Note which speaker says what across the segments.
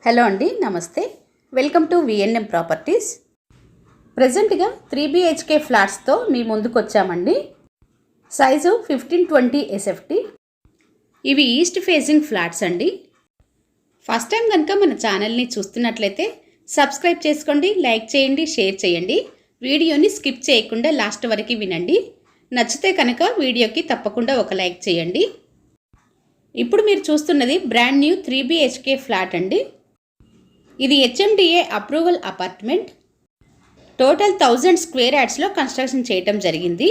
Speaker 1: Hello అండి, నమస్తే. Welcome to VNM properties. ప్రజెంట్గా 3BHK ఫ్లాట్స్తో మీ ముందుకు వచ్చామండి. Size 1520 SFT. ఇవి ఈస్ట్ ఫేసింగ్ ఫ్లాట్స్ అండి. ఫస్ట్ టైం కనుక మన ఛానల్ని చూస్తున్నట్లయితే సబ్స్క్రైబ్ చేసుకోండి, లైక్ చేయండి, షేర్ చేయండి. వీడియోని స్కిప్ చేయకుండా లాస్ట్ వరకు వినండి. నచ్చితే కనుక వీడియోకి తప్పకుండా ఒక లైక్ చేయండి. ఇప్పుడు మీరు చూస్తున్నది బ్రాండ్ న్యూ 3BHK ఫ్లాట్ అండి. ఇది HMDA approval apartment. Total 1000 square యార్డ్స్లో కన్స్ట్రక్షన్ చేయటం జరిగింది.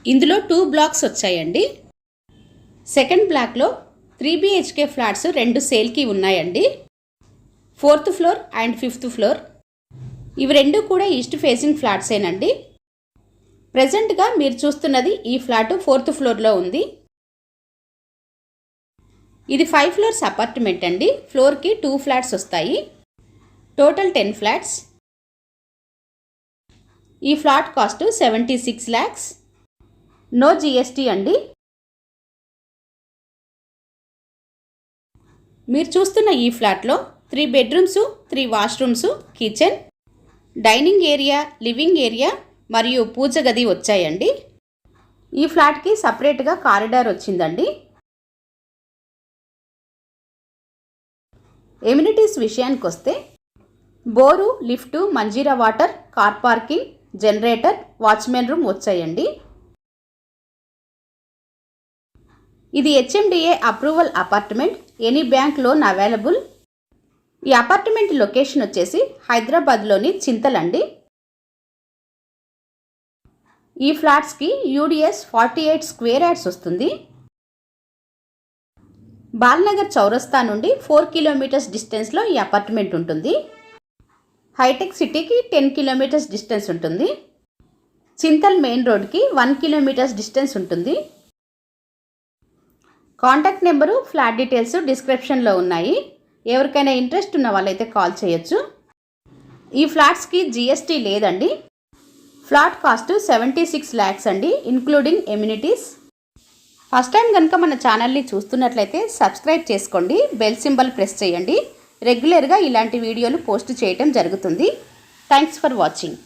Speaker 1: ఇందులో 2 బ్లాక్స్ వచ్చాయండి. సెకండ్ బ్లాక్లో 3BHK ఫ్లాట్స్ 2 సేల్కి ఉన్నాయండి. 4th floor and 5th floor. ఇవి 2 కూడా ఈస్ట్ ఫేసింగ్ ఫ్లాట్సేనండి. ప్రజెంట్గా మీరు చూస్తున్నది ఈ ఫ్లాట్ 4th ఫ్లోర్లో ఉంది. ఇది 5 ఫ్లోర్స్ అపార్ట్మెంట్ అండి. ఫ్లోర్కి 2 ఫ్లాట్స్ వస్తాయి. Total 10 flats. ఈ flat cost 76 lakhs. No GST అండి. మీరు చూస్తున్న ఈ ఫ్లాట్లో 3 bedrooms, 3 washrooms, kitchen, dining area, living area మరియు పూజ గది వచ్చాయండి. ఈ ఫ్లాట్కి సపరేట్గా కారిడార్ వచ్చిందండి. ఎమ్యూనిటీస్ విషయానికి వస్తే bore, lift, Manjira water, car parking, generator, watchman room వచ్చాయండి. ఇది HMDA approval apartment. Any bank loan available. ఈ అపార్ట్మెంట్ లొకేషన్ వచ్చేసి హైదరాబాద్లోని చింతలండి. ఈ ఫ్లాట్స్కి UDS 48 స్క్వేర్ యార్డ్స్ వస్తుంది. బాల్నగర్ చౌరస్తా నుండి 4 కిలోమీటర్స్ డిస్టెన్స్లో ఈ అపార్ట్మెంట్ ఉంటుంది. హైటెక్ సిటీకి 10 కిలోమీటర్స్ డిస్టెన్స్ ఉంటుంది. చింతల్ మెయిన్ రోడ్కి 1 కిలోమీటర్స్ డిస్టెన్స్ ఉంటుంది. కాంటాక్ట్ నెంబరు, ఫ్లాట్ డీటెయిల్స్ డిస్క్రిప్షన్లో ఉన్నాయి. ఎవరికైనా ఇంట్రెస్ట్ ఉన్న వాళ్ళైతే కాల్ చేయొచ్చు. ఈ ఫ్లాట్స్కి GST లేదండి. ఫ్లాట్ కాస్ట్ 76 lakhs అండి, ఇంక్లూడింగ్ ఎమ్యూనిటీస్. ఫస్ట్ టైం కనుక మన ఛానల్ని చూస్తున్నట్లయితే సబ్స్క్రైబ్ చేసుకోండి, బెల్ సింబల్ ప్రెస్ చేయండి. రెగ్యులర్గా ఇలాంటి వీడియోలు పోస్ట్ చేయటం జరుగుతుంది. Thanks for watching.